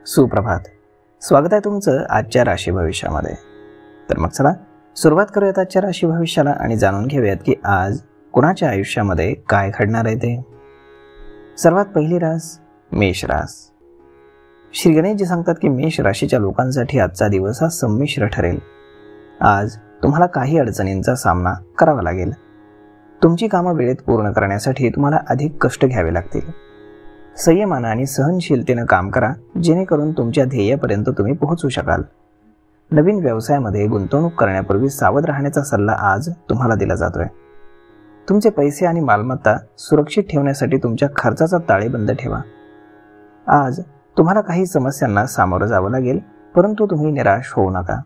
सुप्रभात. स्वागत आहे तुमचं आजच्या राशी भविष्यामध्ये. तर मग चला सुरुवात करूयात आजच्या राशी भविष्याला आणि जाणून घेऊयात की आज कुणाच्या आयुष्यामध्ये काय घडणार आहे ते. सर्वात पहिली रास मेष रास. श्री गणेशजी सांगतात की मेष राशीच्या लोकांसाठी आजचा दिवस हा संमिश्र ठरेल. आज तुम्हाला काही अडचणींचा सामना करावा लागेल. तुमची कामं वेळेत पूर्ण करण्यासाठी तुम्हाला अधिक कष्ट घ्यावे लागतील. संयमानं आणि सहनशीलतेनं काम करा, जेणेकरून तुमच्या ध्येयापर्यंत तुम्ही पोहोचू शकाल. नवीन व्यवसायामध्ये गुंतवणूक करण्यापूर्वी सावध राहण्याचा सल्ला आज तुम्हाला दिला जातोय. तुमचे पैसे आणि मालमत्ता सुरक्षित ठेवण्यासाठी तुमच्या खर्चाचा ताळेबंद ठेवा. आज तुम्हाला काही समस्यांना सामोरं जावं लागेल, परंतु तुम्ही निराश होऊ नका.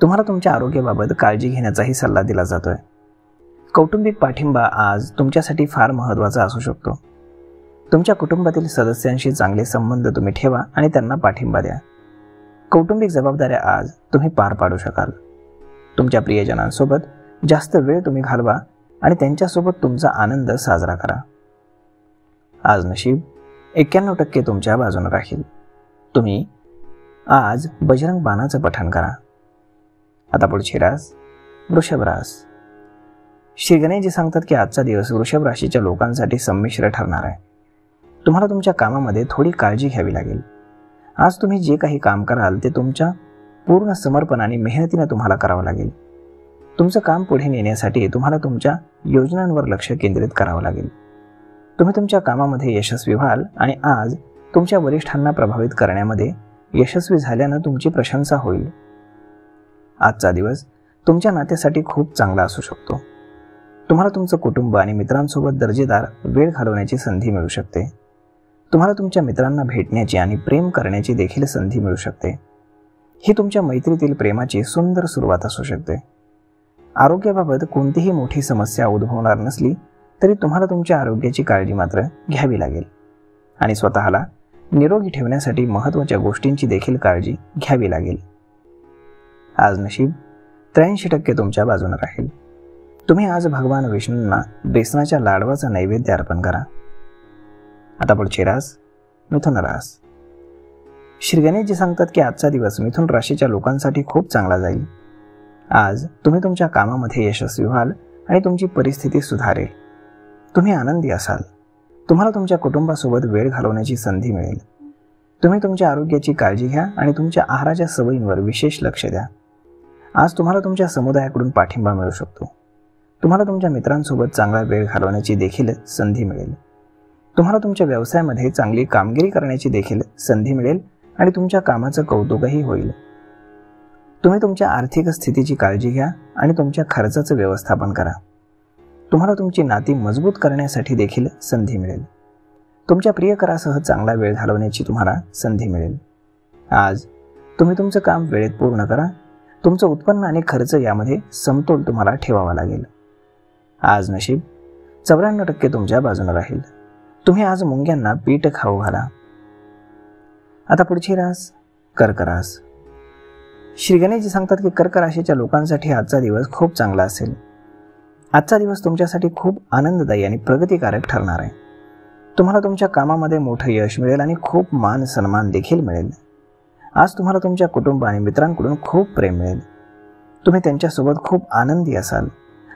तुम्हाला तुमच्या आरोग्याबाबत काळजी घेण्याचाही सल्ला दिला जातोय. कौटुंबिक पाठिंबा आज तुमच्यासाठी फार महत्त्वाचा असू शकतो. तुमच्या कुटुंबातील सदस्यांशी चांगले संबंध तुम्ही ठेवा आणि त्यांना पाठिंबा द्या. कौटुंबिक जबाबदाऱ्या आज तुम्ही पार पाडू शकाल. तुमच्या प्रियजनांसोबत जास्त वेळ तुम्ही घालवा आणि त्यांच्यासोबत तुमचा आनंद साजरा करा. आज नशीब 91% तुमच्या बाजूने राहील. तुम्ही आज बजरंग बाणाचं पठण करा. आता पुढची रास वृषभ रास. श्री गणेशजी सांगतात की आजचा दिवस वृषभ राशीच्या लोकांसाठी संमिश्र ठरणार आहे. तुम्हाला तुमच्या कामामध्ये थोडी काळजी घ्यावी लागेल. आज तुम्ही जे काही काम कराल ते तुमच्या पूर्ण समर्पण आणि मेहनतीने तुम्हाला करावं लागेल. तुमचं काम पुढे नेण्यासाठी तुम्हाला तुमच्या योजनांवर लक्ष केंद्रित करावं लागेल. तुम्ही तुमच्या कामामध्ये यशस्वी व्हाल आणि आज तुमच्या वरिष्ठांना प्रभावित करण्यामध्ये यशस्वी झाल्यानं तुमची प्रशंसा होईल. आजचा दिवस तुमच्या नात्यासाठी खूप चांगला असू शकतो. तुम्हाला तुमचं कुटुंब आणि मित्रांसोबत दर्जेदार वेळ घालवण्याची संधी मिळू शकते. तुम्हाला तुमच्या मित्रांना भेटण्याची आणि प्रेम करण्याची देखील संधी मिळू शकते. ही तुमच्या मैत्रीतील प्रेमाची सुंदर सुरुवात असू शकते. आरोग्याबाबत कोणतीही मोठी समस्या उद्भवणार नसली तरी तुम्हाला तुमच्या आरोग्याची काळजी मात्र घ्यावी लागेल आणि स्वतःला निरोगी ठेवण्यासाठी महत्त्वाच्या गोष्टींची देखील काळजी घ्यावी लागेल. आज नशीब 83% तुमच्या बाजूने राहील. तुम्ही आज भगवान विष्णूंना बेसनाच्या लाडवाचा नैवेद्य अर्पण करा. आता पुढची रास मिथुन रास. श्री गणेशजी सांगतात की आजचा दिवस मिथुन राशीच्या लोकांसाठी खूप चांगला जाईल. आज तुम्ही तुमच्या कामामध्ये यशस्वी व्हाल आणि तुमची परिस्थिती सुधारेल. तुम्ही आनंदी असाल. तुम्हाला तुमच्या कुटुंबासोबत वेळ घालवण्याची संधी मिळेल. तुम्ही तुमच्या आरोग्याची काळजी घ्या आणि तुमच्या आहाराच्या सवयींवर विशेष लक्ष द्या. आज तुम्हाला तुमच्या समुदायाकडून पाठिंबा मिळू शकतो. तुम्हाला तुमच्या मित्रांसोबत चांगला वेळ घालवण्याची देखील संधी मिळेल. तुम्हाला तुमच्या व्यवसायामध्ये चांगली कामगिरी करण्याची देखील संधी मिळेल आणि तुमच्या कामाचं कौतुकही होईल. तुम्ही तुमच्या आर्थिक स्थितीची काळजी घ्या आणि तुमच्या खर्चाचं व्यवस्थापन करा. तुम्हाला तुमची नाती मजबूत करण्यासाठी देखील संधी मिळेल. तुमच्या प्रियकरासह चांगला वेळ घालवण्याची तुम्हाला संधी मिळेल. आज तुम्ही तुमचं काम वेळेत पूर्ण करा. तुमचं उत्पन्न आणि खर्च यामध्ये समतोल तुम्हाला ठेवावा लागेल. आज नशीब 94% तुमच्या बाजूने राहील. तुम्ही आज मुंग्यांना पीठ खाऊ घाला. आता पुढची रास कर्क रास. श्री गणेशजी सांगतात की कर्क राशीच्या लोकांसाठी आजचा दिवस खूप चांगला असेल. आजचा दिवस तुमच्यासाठी खूप आनंददायी आणि प्रगतिकारक ठरणार आहे. तुम्हाला तुमच्या कामामध्ये मोठं यश मिळेल आणि खूप मान सन्मान देखील मिळेल. आज तुम्हाला तुमच्या कुटुंब आणि मित्रांकडून खूप प्रेम मिळेल. तुम्ही त्यांच्यासोबत खूप आनंदी असाल.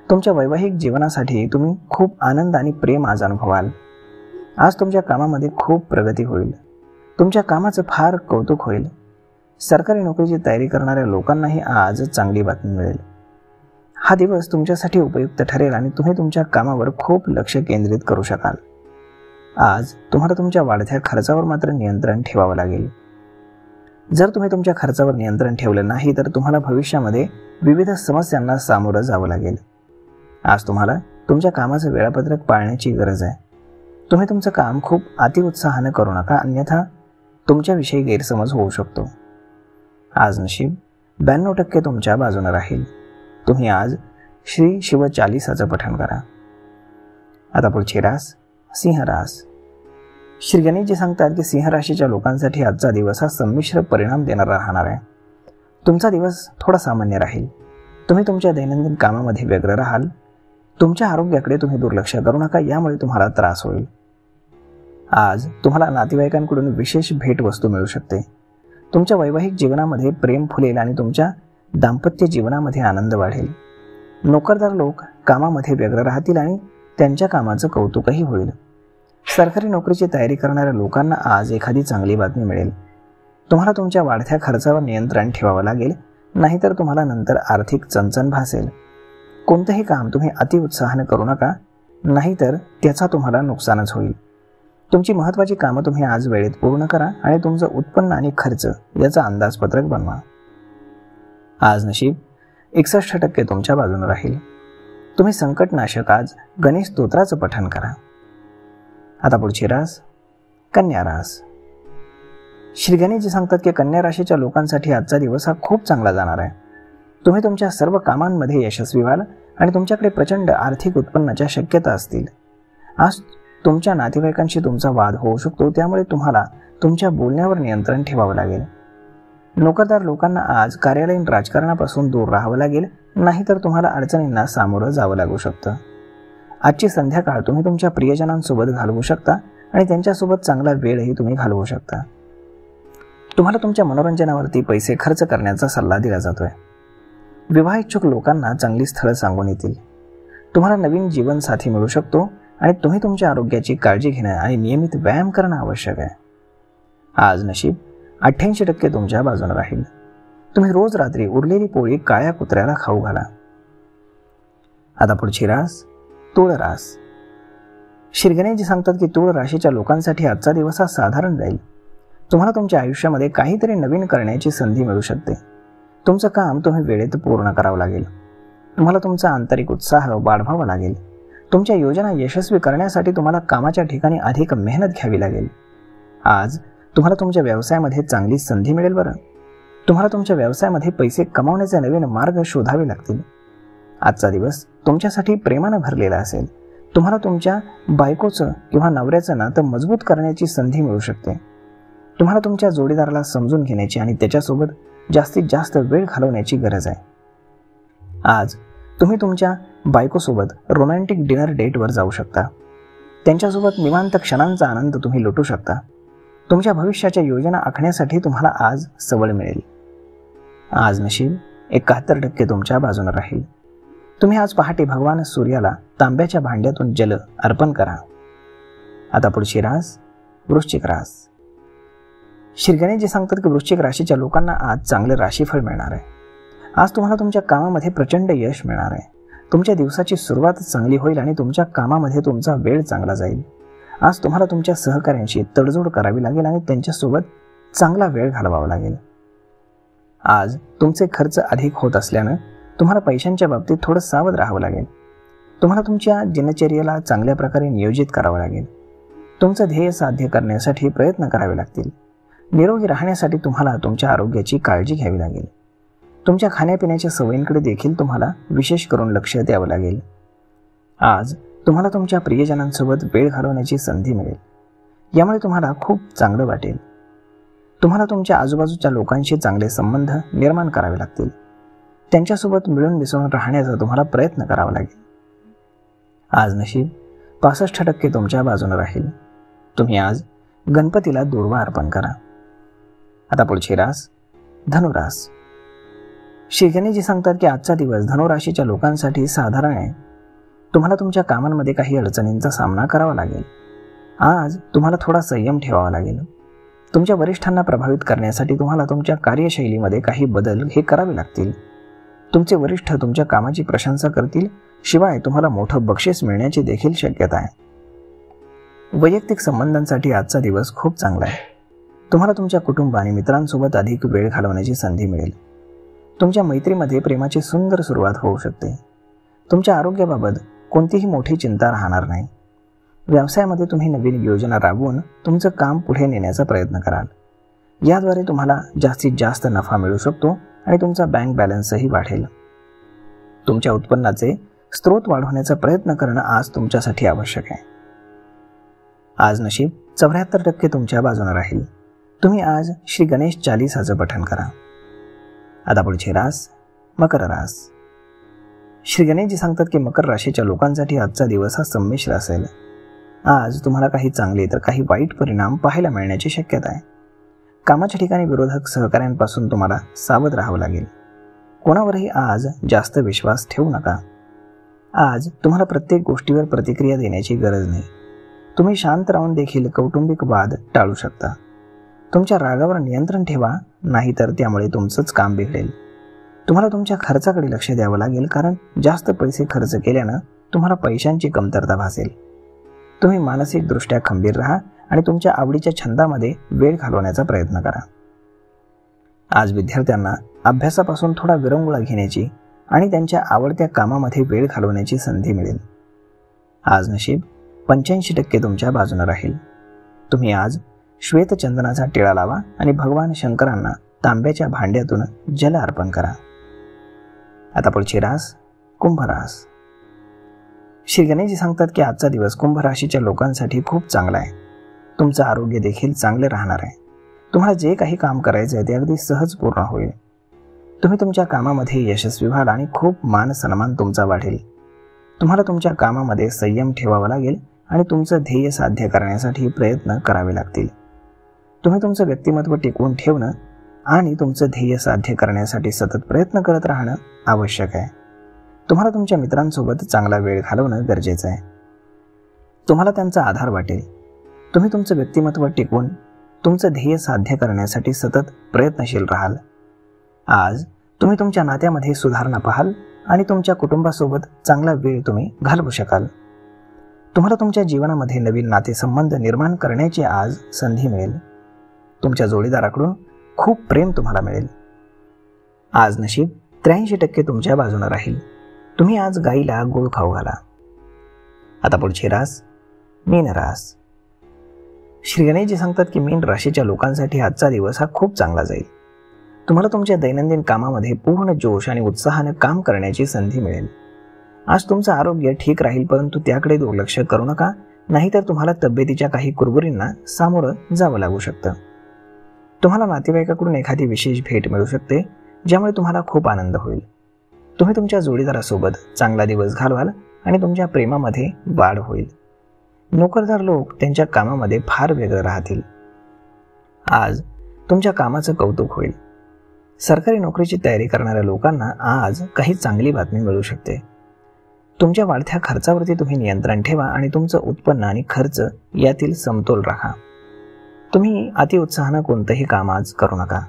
तुमच्या वैवाहिक जीवनासाठी तुम्ही खूप आनंद आणि प्रेम आज अनुभवाल. आज तुमच्या कामामध्ये खूप प्रगती होईल. तुमच्या कामाचं फार कौतुक होईल. सरकारी नोकरीची तयारी करणाऱ्या लोकांनाही आज चांगली बातमी मिळेल. हा दिवस तुमच्यासाठी उपयुक्त ठरेल आणि तुम्ही तुमच्या कामावर खूप लक्ष केंद्रित करू शकाल. आज तुम्हाला तुमच्या वाढत्या खर्चावर मात्र नियंत्रण ठेवावं लागेल. जर तुम्ही तुमच्या खर्चावर नियंत्रण ठेवलं नाही तर तुम्हाला भविष्यामध्ये विविध समस्यांना सामोरं जावं लागेल. आज तुम्हाला तुमच्या कामाचं वेळापत्रक पाळण्याची गरज आहे. तुम्ही तुमचं काम खूप अतिउत्साहानं करू नका, अन्यथा तुमच्याविषयी गैरसमज होऊ शकतो. आज नशीब 92% तुमच्या बाजूने राहील. तुम्ही आज श्री शिव चालीसाचं पठण करा. आता पुढची रास सिंह रास. श्री गणेशजी सांगतात की सिंह राशीच्या लोकांसाठी आजचा दिवस हा संमिश्र परिणाम देणारा राहणार आहे. तुमचा दिवस थोडा सामान्य राहील. तुम्ही तुमच्या दैनंदिन कामामध्ये व्यग्र राहाल. तुमच्या आरोग्याकडे तुम्ही दुर्लक्ष करू नका, यामुळे तुम्हाला त्रास होईल. आज तुम्हाला नातेवाईकांकडून विशेष भेटवस्तू मिळू शकते. तुमच्या वैवाहिक जीवनामध्ये प्रेम फुलेल आणि तुमच्या दाम्पत्य जीवनामध्ये आनंद वाढेल. नोकरदार लोक कामामध्ये व्यग्र राहतील आणि त्यांच्या कामाचं कौतुकही होईल. सरकारी नोकरीची तयारी करणाऱ्या लोकांना आज एखादी चांगली बातमी मिळेल. तुम्हाला तुमच्या वाढत्या खर्चावर नियंत्रण ठेवावं लागेल, नाहीतर तुम्हाला नंतर आर्थिक चणचण भासेल. कोणतंही काम तुम्ही अतिउत्साहाने करू नका, नाहीतर त्याचा तुम्हाला नुकसानच होईल. तुमची महत्त्वाची कामं तुम्ही आज वेळेत पूर्ण करा आणि तुमचं उत्पन्न आणि खर्च याचं अंदाजपत्रक बनवा. आज नशीब 61% तुमच्या बाजूने राहील. तुम्ही संकटनाशक आज गणेश स्तोत्राचं पठण करा. आता पुढची रास कन्या रास. श्री गणेशजी सांगतात की कन्या राशीच्या लोकांसाठी आजचा दिवस हा खूप चांगला जाणार आहे. तुम्ही तुमच्या सर्व कामांमध्ये यशस्वी व्हाल आणि तुमच्याकडे प्रचंड आर्थिक उत्पन्नाच्या शक्यता असतील. आज तुमच्या नातेवाईकांशी तुमचा वाद होऊ शकतो, त्यामुळे तुम्हाला तुमच्या बोलण्यावर नियंत्रण ठेवावं लागेल. नोकरदार लोकांना आज कार्यालयीन राजकारणापासून दूर राहावं लागेल, नाहीतर तुम्हाला अडचणींना सामोरं जावं लागू शकतं. आजची संध्याकाळ तुम्ही तुमच्या प्रियजनांसोबत घालवू शकता आणि त्यांच्यासोबत चांगला वेळही तुम्ही घालवू शकता. तुम्हाला तुमच्या मनोरंजनावरती पैसे खर्च करण्याचा सल्ला दिला जातोय. विवाह इच्छुक लोकांना चांगली स्थळं सांगून येतील. तुम्हाला नवीन जीवनसाथी मिळू शकतो आणि तुम्ही तुमच्या आरोग्याची काळजी घेणं आणि नियमित व्यायाम करणं आवश्यक आहे. आज नशीब 88% तुमच्या बाजूने राहील. तुम्ही रोज रात्री उरलेली पोळी काळ्या कुत्र्याला खाऊ घाला. आता पुढची रास तुळ रास. श्री गणेशजी सांगतात की तुळ राशीच्या लोकांसाठी आजचा दिवस हा साधारण जाईल. तुम्हाला तुमच्या आयुष्यामध्ये काहीतरी नवीन करण्याची संधी मिळू शकते. तुमचं काम तुम्ही वेळेत पूर्ण करावं लागेल. तुम्हाला तुमचा आंतरिक उत्साह वाढवावा लागेल. तुमच्या योजना यशस्वी करण्यासाठी तुम्हाला कामाच्या ठिकाणी अधिक मेहनत घ्यावी लागेल. आज तुम्हाला तुमच्या व्यवसायामध्ये चांगली संधी मिळेल. बरं, तुम्हाला तुमच्या व्यवसायामध्ये पैसे कमावण्याचे नवीन मार्ग शोधावे लागतील. आजचा दिवस तुमच्यासाठी प्रेमानं भरलेला असेल. तुम्हाला तुमच्या बायकोचं किंवा नवऱ्याचं नातं मजबूत करण्याची संधी मिळू शकते. तुम्हाला तुमच्या जोडीदाराला समजून घेण्याची आणि त्याच्यासोबत जास्तीत जास्त वेळ घालवण्याची गरज आहे. आज तुम्ही तुमच्या बायकोसोबत रोमॅन्टिक डिनर डेटवर जाऊ शकता. त्यांच्यासोबत निवांत क्षणांचा आनंद तुम्ही लुटू शकता. तुमच्या भविष्याच्या योजना आखण्यासाठी तुम्हाला आज सबळ मिळेल. आज नशीब 71% तुमच्या बाजूने राहील. तुम्ही आज पहाटे भगवान सूर्याला तांब्याच्या भांड्यातून जल अर्पण करा. आता पुढची रास वृश्चिक रास. श्री गणेशजी सांगतात की वृश्चिक राशीच्या लोकांना आज चांगले राशीफळ मिळणार आहे. आज तुम्हाला तुमच्या कामामध्ये प्रचंड यश मिळणार आहे. तुमच्या दिवसाची सुरुवात चांगली होईल आणि तुमच्या कामामध्ये तुमचा वेळ चांगला जाईल. आज तुम्हाला तुमच्या सहकाऱ्यांशी तडजोड करावी लागेल आणि त्यांच्यासोबत चांगला वेळ घालवावा लागेल. आज तुमचे खर्च अधिक होत असल्यानं तुम्हाला पैशांच्या बाबतीत थोडं सावध राहावं लागेल. तुम्हाला तुमच्या दिनचर्येला चांगल्या प्रकारे नियोजित करावं लागेल. तुमचं ध्येय साध्य करण्यासाठी प्रयत्न करावे लागतील. निरोगी राहण्यासाठी तुम्हाला तुमच्या आरोग्याची काळजी घ्यावी लागेल. तुमच्या खाण्यापिण्याच्या सवयींकडे देखील तुम्हाला विशेष करून लक्ष द्यावं लागेल. आज तुम्हाला तुमच्या प्रियजनांसोबत वेळ घालवण्याची संधी मिळेल. यामुळे तुम्हाला खूप चांगलं वाटेल. तुम्हाला तुमच्या आजूबाजूच्या लोकांशी चांगले संबंध निर्माण करावे लागतील. त्यांच्यासोबत मिळून मिसळून राहण्याचा तुम्हाला प्रयत्न करावा लागेल. आज नशीब 65% तुमच्या बाजूने राहील. तुम्ही आज गणपतीला दुर्वा अर्पण करा. आता पुढची रास धनुरास. श्री गणेशजी सांगतात की आजचा दिवस धनुराशीच्या लोकांसाठी साधारण आहे. तुम्हाला तुमच्या कामांमध्ये काही अडचणींचा सामना करावा लागेल. आज तुम्हाला थोडा संयम ठेवावा लागेल. तुमच्या वरिष्ठांना प्रभावित करण्यासाठी तुम्हाला तुमच्या कार्यशैलीमध्ये काही बदल हे करावे लागतील. तुमचे वरिष्ठ तुमच्या कामाची प्रशंसा करतील, शिवाय तुम्हाला मोठं बक्षीस मिळण्याची देखील शक्यता आहे. वैयक्तिक संबंधांसाठी आजचा दिवस खूप चांगला आहे. तुम्हाला तुमच्या कुटुंब आणि मित्रांसोबत अधिक वेळ घालवण्याची संधी मिळेल. तुमच्या मैत्रीमध्ये प्रेमाची सुंदर सुरुवात होऊ शकते. तुमच्या आरोग्याबाबत कोणतीही मोठी चिंता राहणार नाही. व्यवसायामध्ये तुम्ही नवीन योजना राबवून तुमचं काम पुढे नेण्याचा प्रयत्न कराल. याद्वारे तुम्हाला जास्तीत जास्त नफा मिळू शकतो आणि तुमचा बँक बॅलन्सही वाढेल. तुमच्या उत्पन्नाचे स्रोत वाढवण्याचा प्रयत्न करणं आज तुमच्यासाठी आवश्यक आहे. आज नशीब 74% तुमच्या बाजूने राहील. तुम्ही आज श्री गणेश चालीसाचं पठण करा. आता पुढची रास मकर रास. श्री गणेशजी सांगतात की मकर राशीच्या लोकांसाठी आजचा दिवस हा संमिश्र असेल. आज तुम्हाला काही चांगले तर काही वाईट परिणाम पाहायला मिळण्याची शक्यता आहे. कामाच्या ठिकाणी विरोधक सहकाऱ्यांपासून तुम्हाला सावध राहावं लागेल. कोणावरही आज जास्त विश्वास ठेवू नका. आज तुम्हाला प्रत्येक गोष्टीवर प्रतिक्रिया देण्याची गरज नाही. तुम्ही शांत राहून देखील कौटुंबिक वाद टाळू शकता. तुमच्या रागावर नियंत्रण ठेवा, नाहीतर त्यामुळे तुमचंच काम बिघडेल. तुम्हाला तुमच्या खर्चाकडे लक्ष द्यावं लागेल, कारण जास्त पैसे खर्च केल्यानं तुम्हाला पैशांची कमतरता भासेल. तुम्ही मानसिकदृष्ट्या खंबीर राहा आणि तुमच्या आवडीच्या छंदामध्ये वेळ घालवण्याचा प्रयत्न करा. आज विद्यार्थ्यांना अभ्यासापासून थोडा विरंगुळा घेण्याची आणि त्यांच्या आवडत्या कामामध्ये वेळ घालवण्याची संधी मिळेल. आज नशीब 85% तुमच्या बाजूने राहील. तुम्ही आज श्वेतचंदनाचा टिळा लावा आणि भगवान शंकरांना तांब्याच्या भांड्यातून जल अर्पण करा. आता पुढची रास कुंभ रास. श्री गणेशजी सांगतात की आजचा दिवस कुंभ राशीच्या लोकांसाठी खूप चांगला आहे. तुमचं आरोग्य देखील चांगले राहणार आहे. तुम्हाला जे काही काम करायचं आहे ते अगदी सहज पूर्ण होईल. तुम्ही तुमच्या कामामध्ये यशस्वी व्हाल आणि खूप मान सन्मान तुमचा वाढेल. तुम्हाला तुमच्या कामामध्ये संयम ठेवावा लागेल आणि तुमचं ध्येय साध्य करण्यासाठी प्रयत्न करावे लागतील. तुम्ही तुमचं व्यक्तिमत्व टिकवून ठेवणं आणि तुमचं ध्येय साध्य करण्यासाठी सतत प्रयत्न करत राहणं आवश्यक आहे. तुम्हाला तुमच्या मित्रांसोबत चांगला वेळ घालवणं गरजेचं आहे. तुम्हाला त्यांचा आधार वाटेल. तुम्ही तुमचं व्यक्तिमत्व टिकवून तुमचं ध्येय साध्य करण्यासाठी सतत प्रयत्नशील राहाल. आज तुम्ही तुमच्या नात्यामध्ये सुधारणा पाहाल आणि तुमच्या कुटुंबासोबत चांगला वेळ तुम्ही घालवू शकाल. तुम्हाला तुमच्या जीवनामध्ये नवीन नातेसंबंध निर्माण करण्याची आज संधी मिळेल. तुमच्या जोडीदाराकडून खूप प्रेम तुम्हाला मिळेल. आज नशीब 83% तुमच्या बाजूने राहील. तुम्ही आज गाईला गुळ खाऊ घाला. आता पुढची रास मीन रास. श्री गणेशजी सांगतात की मीन राशीच्या लोकांसाठी आजचा दिवस हा खूप चांगला जाईल. तुम्हाला तुमच्या दैनंदिन कामामध्ये पूर्ण जोश आणि उत्साहाने काम करण्याची संधी मिळेल. आज तुमचं आरोग्य ठीक राहील, परंतु त्याकडे दुर्लक्ष करू नका, नाहीतर तुम्हाला तब्येतीच्या काही कुरबुरींना सामोरं जावं लागू शकतं. तुम्हाला नातेवाईकाकडून एखादी विशेष भेट मिळू शकते, ज्यामुळे तुम्हाला खूप आनंद होईल. तुम्ही तुमच्या जोडीदारासोबत चांगला दिवस घालवाल आणि तुमच्या प्रेमामध्ये वाढ होईल. नोकरदार लोक त्यांच्या कामामध्ये फार वेगळं राहतील. आज तुमच्या कामाचं कौतुक होईल. सरकारी नोकरीची तयारी करणाऱ्या लोकांना आज काही चांगली बातमी मिळू शकते. तुमच्या वाढत्या खर्चावरती तुम्ही नियंत्रण ठेवा आणि तुमचं उत्पन्न आणि खर्च यातील समतोल राखा. तुम्ही अतिउत्साहानं कोणतंही काम आज करू नका.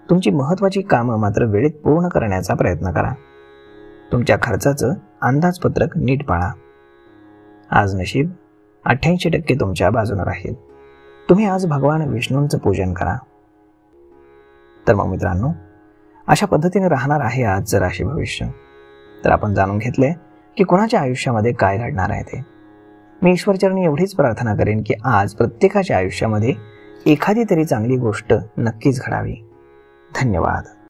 तुमची महत्त्वाची कामं मात्र वेळेत पूर्ण करण्याचा प्रयत्न करा. तुमच्या खर्चाचं अंदाजपत्रक नीट पाळा. आज नशीब 88% तुमच्या बाजूने राहील. तुम्ही आज भगवान विष्णूंचं पूजन करा. तर मग मित्रांनो, अशा पद्धतीने राहणार आहे आजचं राशी भविष्य. तर आपण जाणून घेतले की कोणाच्या आयुष्यामध्ये काय घडणार आहे ते. मी ईश्वरचरणी एवढीच प्रार्थना करेन की आज प्रत्येकाच्या आयुष्यामध्ये एखादी तरी चांगली गोष्ट नक्कीच घडावी. धन्यवाद.